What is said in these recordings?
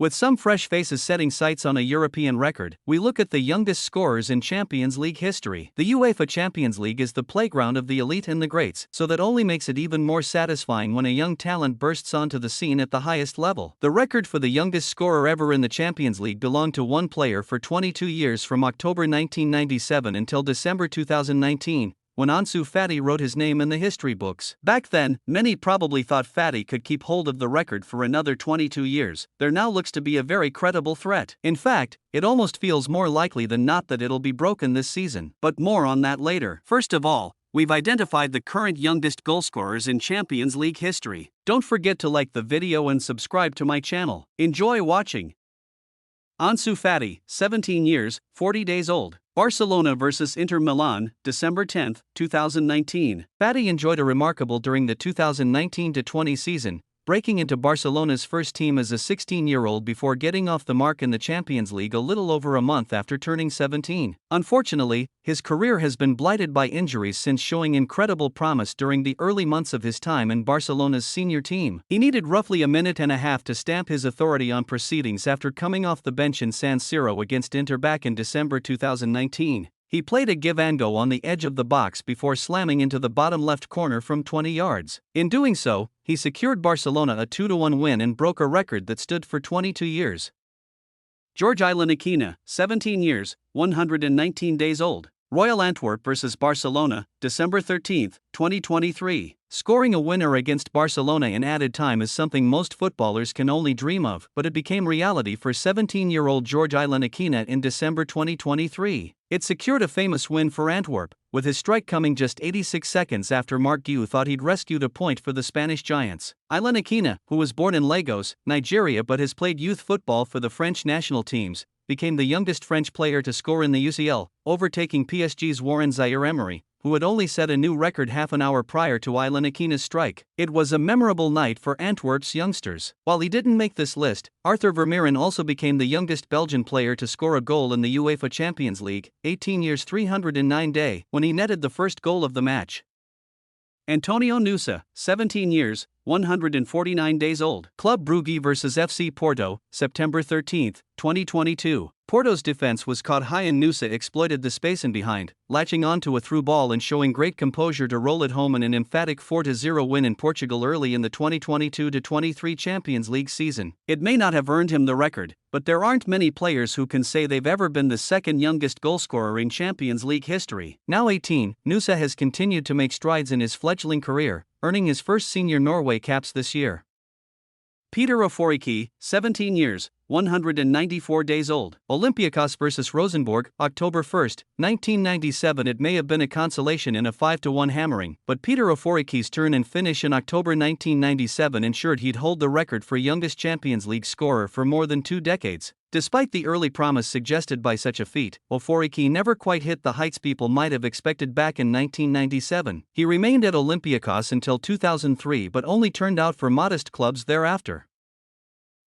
With some fresh faces setting sights on a European record, we look at the youngest scorers in Champions League history. The UEFA Champions League is the playground of the elite and the greats, so that only makes it even more satisfying when a young talent bursts onto the scene at the highest level. The record for the youngest scorer ever in the Champions League belonged to one player for 22 years from October 1997 until December 2019. When Ansu Fati wrote his name in the history books. Back then, many probably thought Fati could keep hold of the record for another 22 years. There now looks to be a very credible threat. In fact, it almost feels more likely than not that it'll be broken this season. But more on that later. First of all, we've identified the current youngest goalscorers in Champions League history. Don't forget to like the video and subscribe to my channel. Enjoy watching. Ansu Fati, 17 years, 40 days old. Barcelona vs Inter Milan, December 10, 2019. Fati enjoyed a remarkable during the 2019-20 season, breaking into Barcelona's first team as a 16-year-old before getting off the mark in the Champions League a little over a month after turning 17. Unfortunately, his career has been blighted by injuries since showing incredible promise during the early months of his time in Barcelona's senior team. He needed roughly a minute and a half to stamp his authority on proceedings after coming off the bench in San Siro against Inter back in December 2019. He played a give-and-go on the edge of the box before slamming into the bottom left corner from 20 yards. In doing so, he secured Barcelona a 2-1 win and broke a record that stood for 22 years. Aina, 17 years, 119 days old. Royal Antwerp vs Barcelona, December 13, 2023. Scoring a winner against Barcelona in added time is something most footballers can only dream of, but it became reality for 17-year-old Aina in December 2023. It secured a famous win for Antwerp, with his strike coming just 86 seconds after Marc Guiu thought he'd rescued a point for the Spanish Giants. Aina, who was born in Lagos, Nigeria but has played youth football for the French national teams, became the youngest French player to score in the UCL, overtaking PSG's zierEmory, who had only set a new record half an hour prior to Aina's strike. It was a memorable night for Antwerp's youngsters. While he didn't make this list, Arthur Vermeeren also became the youngest Belgian player to score a goal in the UEFA Champions League, 18 years 309 days, when he netted the first goal of the match. Antonio Nusa, 17 years, 149 days old. Club Brugge vs FC Porto, September 13, 2022. Porto's defense was caught high and Nusa exploited the space in behind, latching onto a through ball and showing great composure to roll it home in an emphatic 4-0 win in Portugal early in the 2022-23 Champions League season. It may not have earned him the record, but there aren't many players who can say they've ever been the second youngest goalscorer in Champions League history. Now 18, Nusa has continued to make strides in his fledgling career, earning his first senior Norway caps this year. Peter Ofori-Quaye, 17 years, 194 days old. Olympiacos vs Rosenborg, October 1, 1997. It may have been a consolation in a 5-1 hammering, but Peter Ofori-Quaye's turn and finish in October 1997 ensured he'd hold the record for youngest Champions League scorer for more than 2 decades. Despite the early promise suggested by such a feat, Ofori-Quaye never quite hit the heights people might have expected back in 1997. He remained at Olympiacos until 2003 but only turned out for modest clubs thereafter.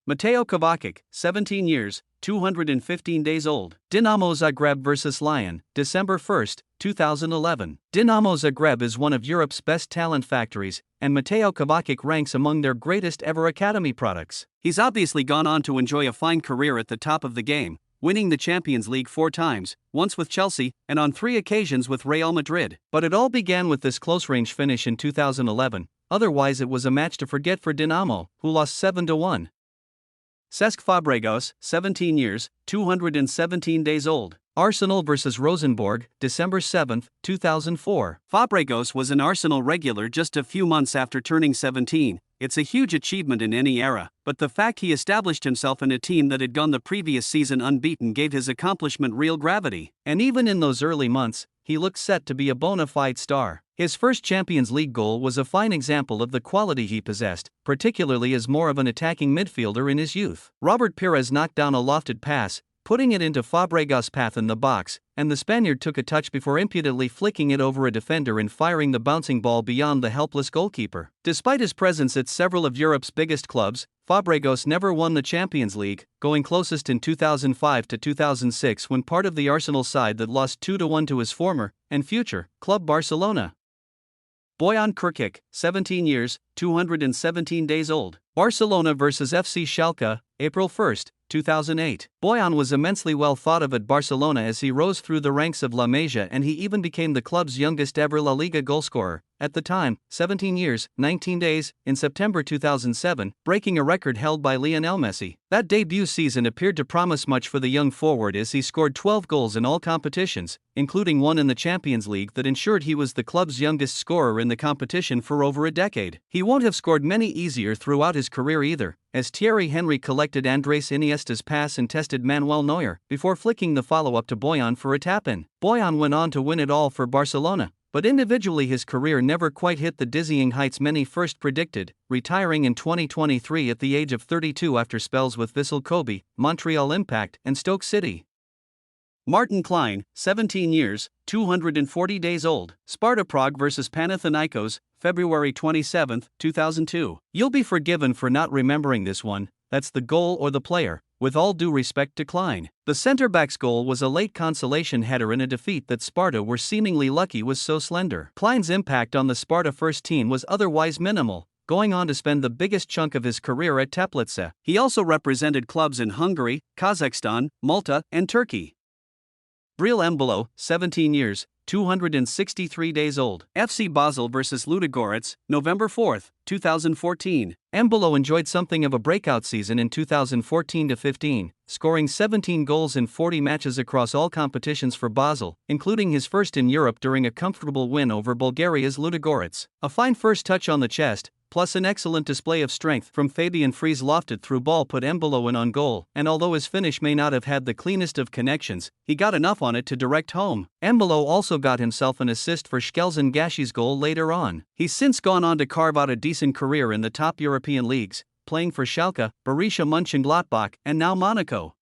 Matteo Kvak, 17 years, 215 days old. Dinamo Zagreb vs Lyon, December 1, 2011. Dinamo Zagreb is one of Europe's best talent factories, and Matteo Kvak ranks among their greatest ever academy products. He's obviously gone on to enjoy a fine career at the top of the game, winning the Champions League 4 times, once with Chelsea, and on 3 occasions with Real Madrid. But it all began with this close-range finish in 2011, otherwise it was a match to forget for Dinamo, who lost 7-1. Cesc Fabregas, 17 years, 217 days old. Arsenal vs Rosenborg, December 7, 2004. Fabregas was an Arsenal regular just a few months after turning 17. It's a huge achievement in any era, but the fact he established himself in a team that had gone the previous season unbeaten gave his accomplishment real gravity. And even in those early months, he looked set to be a bona fide star. His first Champions League goal was a fine example of the quality he possessed, particularly as more of an attacking midfielder in his youth. Robert Pires knocked down a lofted pass, putting it into Fabregas' path in the box, and the Spaniard took a touch before impudently flicking it over a defender and firing the bouncing ball beyond the helpless goalkeeper. Despite his presence at several of Europe's biggest clubs, Fabregas never won the Champions League, going closest in 2005 to 2006 when part of the Arsenal side that lost 2-1 to his former, and future, club Barcelona. Bojan Krkic, 17 years, 217 days old. Barcelona vs FC Schalke, April 1, 2008. Boyan was immensely well thought of at Barcelona as he rose through the ranks of La Masia, and he even became the club's youngest ever La Liga goalscorer. At the time, 17 years, 19 days, in September 2007, breaking a record held by Lionel Messi. That debut season appeared to promise much for the young forward as he scored 12 goals in all competitions, including one in the Champions League that ensured he was the club's youngest scorer in the competition for over a decade. He won't have scored many easier throughout his career either, as Thierry Henry collected Andres Iniesta's pass and tested Manuel Neuer, before flicking the follow-up to Boyan for a tap-in. Boyan went on to win it all for Barcelona, but individually his career never quite hit the dizzying heights many first predicted, retiring in 2023 at the age of 32 after spells with Vissel Kobe, Montreal Impact, and Stoke City. Martin Kleene, 17 years, 240 days old. Sparta Prague vs Panathinaikos, February 27, 2002. You'll be forgiven for not remembering this one. That's the goal or the player. With all due respect to Kleene, the centre-back's goal was a late consolation header in a defeat that Sparta were seemingly lucky was so slender. Kleine's impact on the Sparta first team was otherwise minimal, going on to spend the biggest chunk of his career at Teplice. He also represented clubs in Hungary, Kazakhstan, Malta, and Turkey. Breel Emelo, 17 years, 263 days old. FC Basel vs Ludogorets, November 4, 2014. Emelo enjoyed something of a breakout season in 2014-15, scoring 17 goals in 40 matches across all competitions for Basel, including his first in Europe during a comfortable win over Bulgaria's Ludogorets. A fine first touch on the chest, plus an excellent display of strength from Fabian Frees' lofted through ball put Emelo in on goal, and although his finish may not have had the cleanest of connections, he got enough on it to direct home. Emelo also got himself an assist for Shkelzen Gashi's goal later on. He's since gone on to carve out a decent career in the top European leagues, playing for Schalke, Borussia Mönchengladbach, and now Monaco.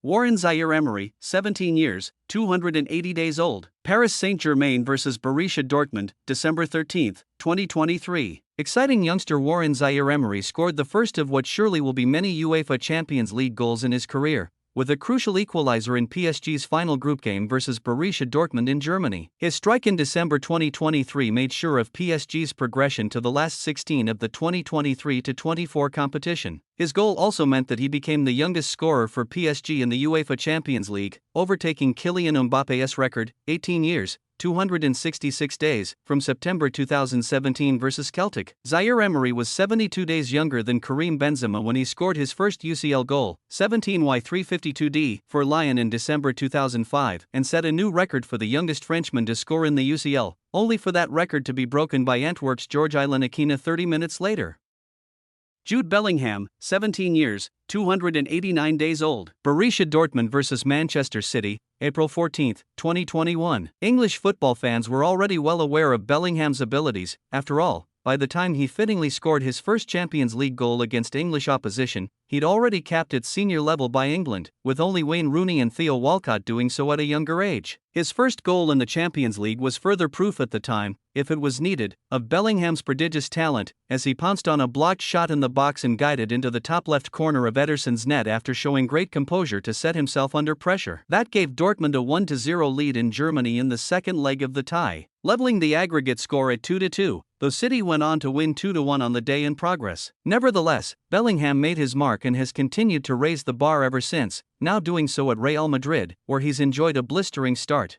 Warren Zaire-Emery, 17 years, 280 days old. Paris Saint-Germain vs Borussia Dortmund, December 13, 2023. Exciting youngster Warren Zaire-Emery scored the first of what surely will be many UEFA Champions League goals in his career, with a crucial equalizer in PSG's final group game versus Borussia Dortmund in Germany. His strike in December 2023 made sure of PSG's progression to the last 16 of the 2023-24 competition. His goal also meant that he became the youngest scorer for PSG in the UEFA Champions League, overtaking Kylian Mbappe's record, 18 years, 266 days, from September 2017 versus Celtic. Zaire-Emery was 72 days younger than Karim Benzema when he scored his first UCL goal, 17y352d, for Lyon in December 2005, and set a new record for the youngest Frenchman to score in the UCL, only for that record to be broken by Antwerp's Georges-Ilan Akina 30 minutes later. Jude Bellingham, 17 years, 289 days old. Borussia Dortmund vs Manchester City, April 14, 2021. English football fans were already well aware of Bellingham's abilities. After all, by the time he fittingly scored his first Champions League goal against English opposition, he'd already capped at senior level by England, with only Wayne Rooney and Theo Walcott doing so at a younger age. His first goal in the Champions League was further proof at the time, if it was needed, of Bellingham's prodigious talent, as he pounced on a blocked shot in the box and guided into the top left corner of Ederson's net after showing great composure to set himself under pressure. That gave Dortmund a 1-0 lead in Germany in the second leg of the tie, leveling the aggregate score at 2-2, though City went on to win 2-1 on the day in progress. Nevertheless, Bellingham made his mark and has continued to raise the bar ever since, now doing so at Real Madrid, where he's enjoyed a blistering start.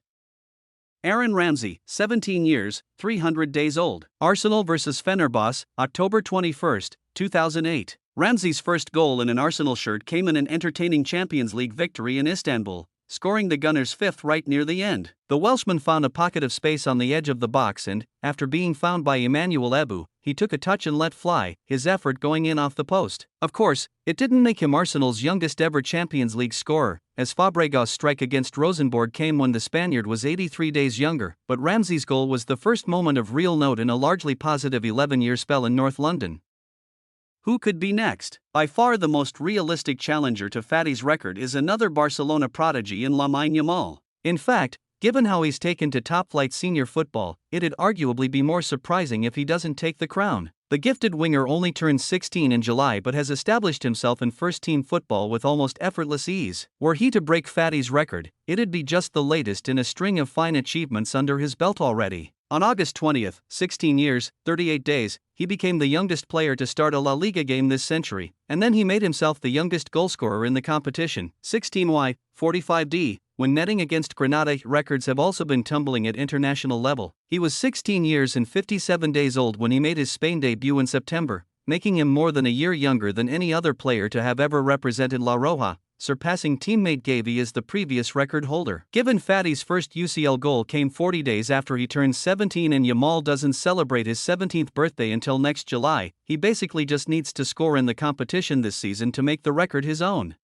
Aaron Ramsey, 17 years, 300 days old. Arsenal vs Fenerbahce, October 21, 2008. Ramsey's first goal in an Arsenal shirt came in an entertaining Champions League victory in Istanbul, scoring the Gunners' fifth right near the end. The Welshman found a pocket of space on the edge of the box and, after being found by Emmanuel Ebu, he took a touch and let fly, his effort going in off the post. Of course, it didn't make him Arsenal's youngest ever Champions League scorer, as Fabregas' strike against Rosenborg came when the Spaniard was 83 days younger, but Ramsey's goal was the first moment of real note in a largely positive 11-year spell in North London. Who could be next? By far the most realistic challenger to Fati's record is another Barcelona prodigy in Lamine Yamal. In fact, given how he's taken to top-flight senior football, it'd arguably be more surprising if he doesn't take the crown. The gifted winger only turned 16 in July but has established himself in first-team football with almost effortless ease. Were he to break Fati's record, it'd be just the latest in a string of fine achievements under his belt already. On August 20, 16 years, 38 days, he became the youngest player to start a La Liga game this century, and then he made himself the youngest goalscorer in the competition. 16y, 45d, when netting against Granada. Records have also been tumbling at international level. He was 16 years and 57 days old when he made his Spain debut in September, making him more than a year younger than any other player to have ever represented La Roja, surpassing teammate Gavi as the previous record holder. Given Fati's first UCL goal came 40 days after he turned 17 and Yamal doesn't celebrate his 17th birthday until next July, he basically just needs to score in the competition this season to make the record his own.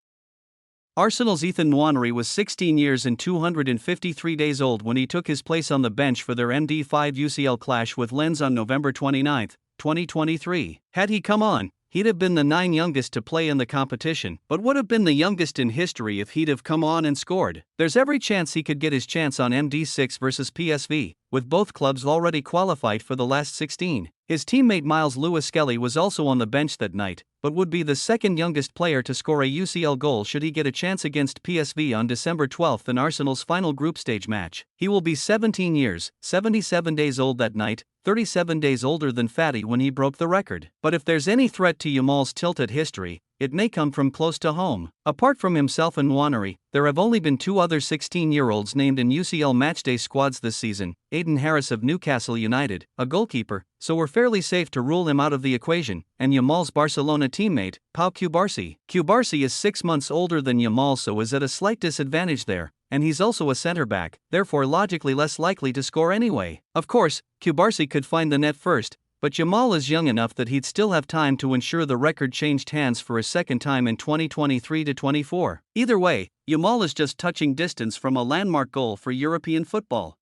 Arsenal's Ethan Nwaneri was 16 years and 253 days old when he took his place on the bench for their MD5 UCL clash with Lens on November 29, 2023. Had he come on, he'd have been the 9th youngest to play in the competition, but would have been the youngest in history if he'd have come on and scored. There's every chance he could get his chance on MD6 versus PSV, with both clubs already qualified for the last 16. His teammate Miles Lewis-Skelly was also on the bench that night, but would be the 2nd youngest player to score a UCL goal should he get a chance against PSV on December 12 in Arsenal's final group stage match. He will be 17 years, 77 days old that night, 37 days older than Fati when he broke the record. But if there's any threat to Yamal's tilted history, it may come from close to home. Apart from himself and Nwaneri, there have only been 2 other 16-year-olds named in UCL matchday squads this season: Aiden Harris of Newcastle United, a goalkeeper, so we're fairly safe to rule him out of the equation, and Yamal's Barcelona teammate, Pau Cubarsí. Cubarsí is 6 months older than Yamal, so is at a slight disadvantage there, and he's also a centre-back, therefore logically less likely to score anyway. Of course, Cubarsí could find the net first, but Yamal is young enough that he'd still have time to ensure the record changed hands for a second time in 2023-24. Either way, Yamal is just touching distance from a landmark goal for European football.